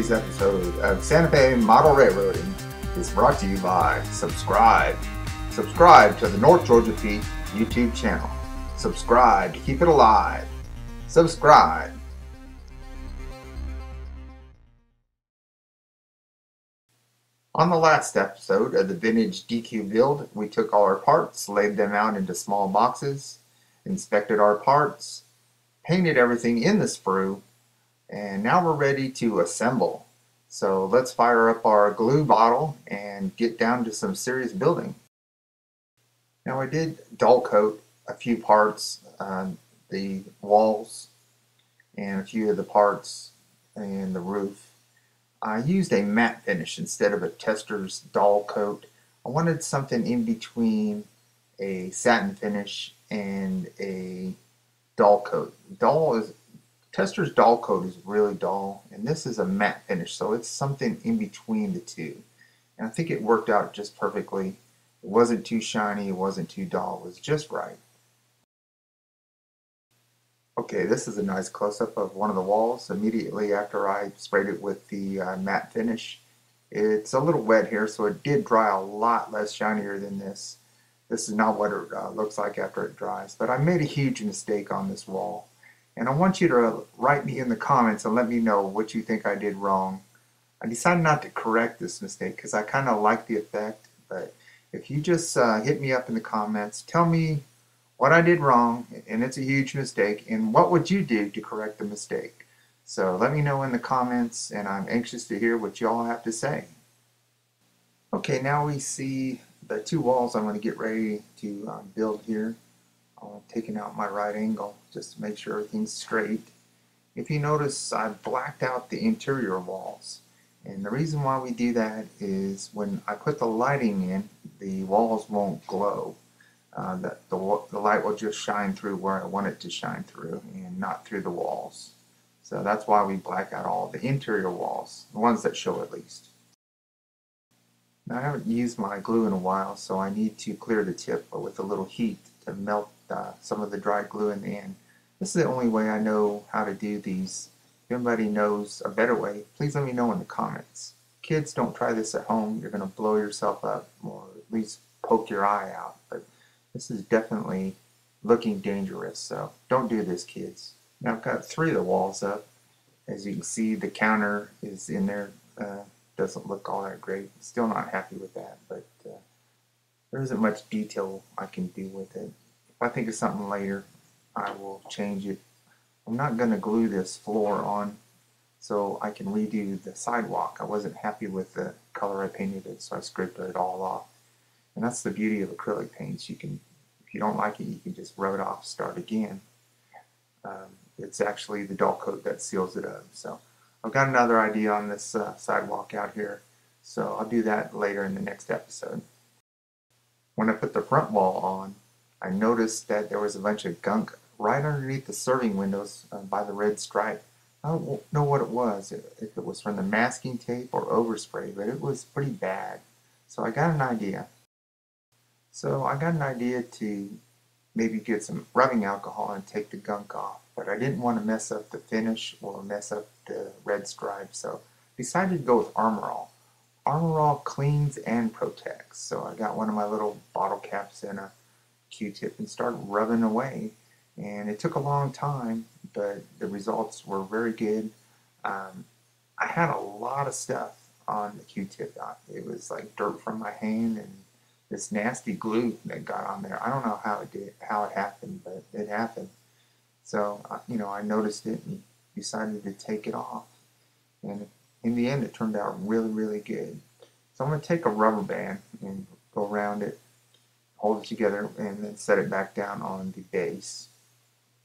Today's episode of Santa Fe Model Railroading is brought to you by Subscribe. Subscribe to the North Georgia Pete YouTube channel. Subscribe to keep it alive. Subscribe. On the last episode of the vintage DQ build, we took all our parts, laid them out into small boxes, inspected our parts, painted everything in the sprue, and now we're ready to assemble. So let's fire up our glue bottle and get down to some serious building. Now I did dull coat a few parts, the walls and a few of the parts and the roof. I used a matte finish instead of a tester's dull coat. I wanted something in between a satin finish and a dull coat. Tester's dull coat is really dull, and this is a matte finish, so it's something in between the two. And I think it worked out just perfectly. It wasn't too shiny, it wasn't too dull, it was just right. Okay, this is a nice close-up of one of the walls immediately after I sprayed it with the matte finish. It's a little wet here, so it did dry a lot less shinier than this. This is not what it looks like after it dries, but I made a huge mistake on this wall. And I want you to write me in the comments and let me know what you think I did wrong. I decided not to correct this mistake because I kind of like the effect, but if you just hit me up in the comments, tell me what I did wrong, and it's a huge mistake, and what would you do to correct the mistake? So let me know in the comments, and I'm anxious to hear what you all have to say. Okay, now we see the two walls I'm going to get ready to build here. I'm taking out my right angle just to make sure everything's straight. If you notice, I've blacked out the interior walls. And the reason why we do that is when I put the lighting in, the walls won't glow. The light will just shine through where I want it to shine through and not through the walls. So that's why we black out all the interior walls, the ones that show at least. Now I haven't used my glue in a while, so I need to clear the tip with a little heat to melt some of the dry glue in the end. This is the only way I know how to do these. If anybody knows a better way, please let me know in the comments. Kids, don't try this at home. You're going to blow yourself up or at least poke your eye out. But this is definitely looking dangerous, so don't do this, kids. Now I've got 3 of the walls up. As you can see, the counter is in there. Doesn't look all that great. Still not happy with that, but there isn't much detail I can do with it. If I think of something later, I will change it. I'm not going to glue this floor on so I can redo the sidewalk. I wasn't happy with the color I painted it, so I scraped it all off. And that's the beauty of acrylic paints. You can, if you don't like it, you can just rub it off, start again. It's actually the dull coat that seals it up. So I've got another idea on this sidewalk out here, so I'll do that later in the next episode. When I put the front wall on, I noticed that there was a bunch of gunk right underneath the serving windows by the red stripe. I don't know what it was, if it was from the masking tape or overspray, but it was pretty bad. So I got an idea. To maybe get some rubbing alcohol and take the gunk off, but I didn't want to mess up the finish or mess up the red stripe, so decided to go with Armor All. Armor All cleans and protects, so I got one of my little bottle caps and a Q-tip and started rubbing away, and it took a long time, but the results were very good. I had a lot of stuff on the Q-tip. It was like dirt from my hand and this nasty glue that got on there. I don't know how it happened, but it happened. So I noticed it and decided to take it off, and in the end it turned out really, really good. So I'm going to take a rubber band and go around it, hold it together, and then set it back down on the base.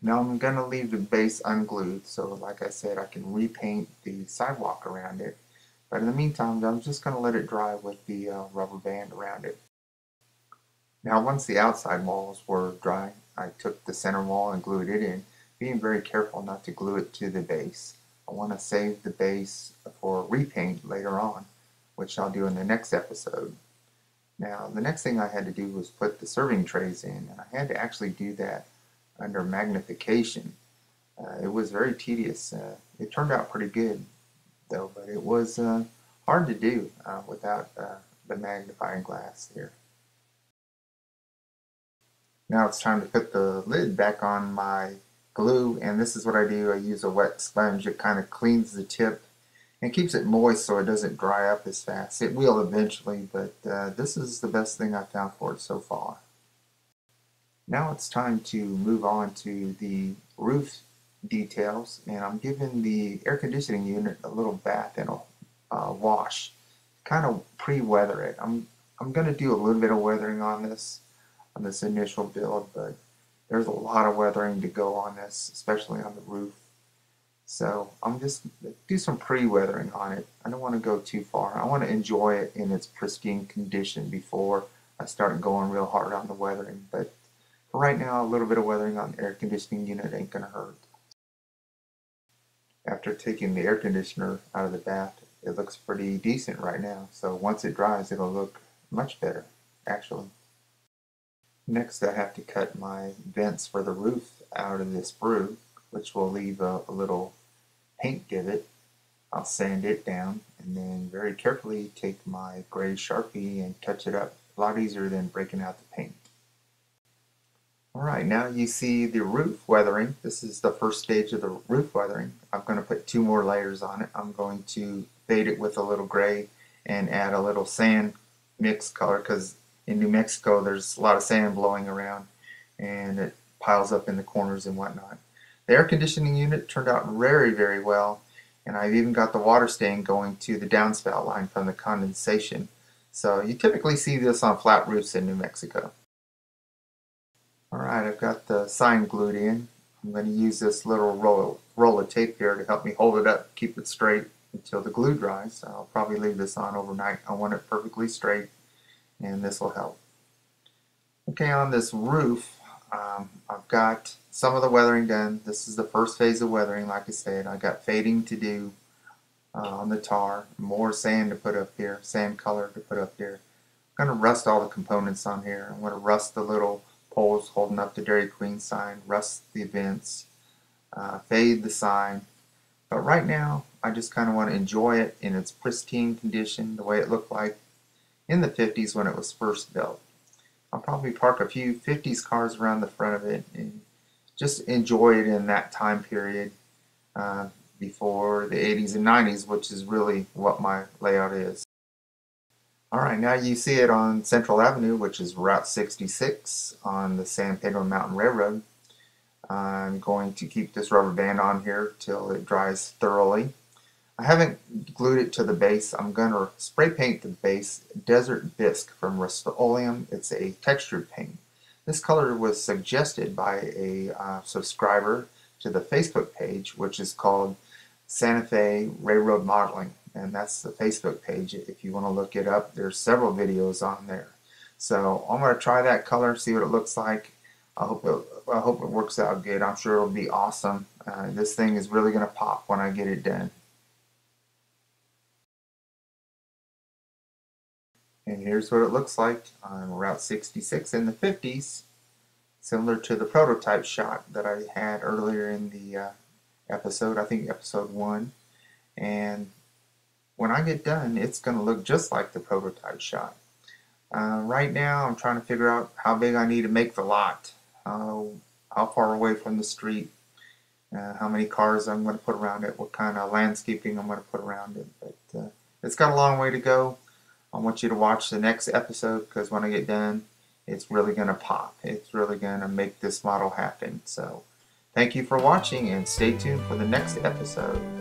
Now I'm going to leave the base unglued, so like I said, I can repaint the sidewalk around it. But in the meantime, I'm just going to let it dry with the rubber band around it. Now once the outside walls were dry, I took the center wall and glued it in, being very careful not to glue it to the base. I want to save the base for repaint later on, which I'll do in the next episode. Now the next thing I had to do was put the serving trays in, and I had to actually do that under magnification. It was very tedious. It turned out pretty good. though, but it was hard to do without the magnifying glass here. Now it's time to put the lid back on my glue, and this is what I do. I use a wet sponge. It kind of cleans the tip and keeps it moist so it doesn't dry up as fast. It will eventually, but this is the best thing I've found for it so far. Now it's time to move on to the roof details, and I'm giving the air conditioning unit a little bath and a wash, kind of pre-weather it. I'm going to do a little bit of weathering on this initial build, but there's a lot of weathering to go on this, especially on the roof. So I'm just do some pre-weathering on it. I don't want to go too far. I want to enjoy it in its pristine condition before I start going real hard on the weathering. But for right now, a little bit of weathering on the air conditioning unit ain't going to hurt. After taking the air conditioner out of the bath, it looks pretty decent right now. So once it dries, it'll look much better, actually. Next, I have to cut my vents for the roof out of this sprue, which will leave a little paint divot. I'll sand it down and then very carefully take my gray Sharpie and touch it up. A lot easier than breaking out the paint. Alright, now you see the roof weathering. This is the first stage of the roof weathering. I'm going to put 2 more layers on it. I'm going to fade it with a little gray and add a little sand mixed color, because in New Mexico there's a lot of sand blowing around and it piles up in the corners and whatnot. The air conditioning unit turned out very, very well, and I've even got the water stain going to the downspout line from the condensation. So you typically see this on flat roofs in New Mexico. Alright, I've got the sign glued in. I'm going to use this little roll of tape here to help me hold it up, keep it straight until the glue dries. I'll probably leave this on overnight. I want it perfectly straight, and this will help. Okay, on this roof, I've got some of the weathering done. This is the first phase of weathering, like I said. I got fading to do on the tar, more sand to put up here, sand color to put up here. I'm going to rust all the components on here. I'm going to rust the little poles holding up the Dairy Queen sign, rust the vents, fade the sign. But right now, I just kind of want to enjoy it in its pristine condition, the way it looked like in the 50s when it was first built. I'll probably park a few 50s cars around the front of it and just enjoy it in that time period before the 80s and 90s, which is really what my layout is. Alright, now you see it on Central Avenue, which is Route 66 on the San Pedro Mountain Railroad. I'm going to keep this rubber band on here till it dries thoroughly. I haven't glued it to the base. I'm going to spray paint the base Desert Bisque from Rust-Oleum. It's a textured paint. This color was suggested by a subscriber to the Facebook page, which is called Santa Fe Railroad Modeling. And that's the Facebook page. If you want to look it up, there's several videos on there. So I'm going to try that color, see what it looks like. I hope it works out good. I'm sure it'll be awesome. This thing is really going to pop when I get it done. And here's what it looks like on Route 66 in the 50s, similar to the prototype shot that I had earlier in the episode, I think episode 1. And when I get done, it's going to look just like the prototype shot. Right now, I'm trying to figure out how big I need to make the lot, how far away from the street, how many cars I'm going to put around it, what kind of landscaping I'm going to put around it. But it's got a long way to go. I want you to watch the next episode, because when I get done, it's really going to pop. It's really going to make this model happen. So thank you for watching, and stay tuned for the next episode.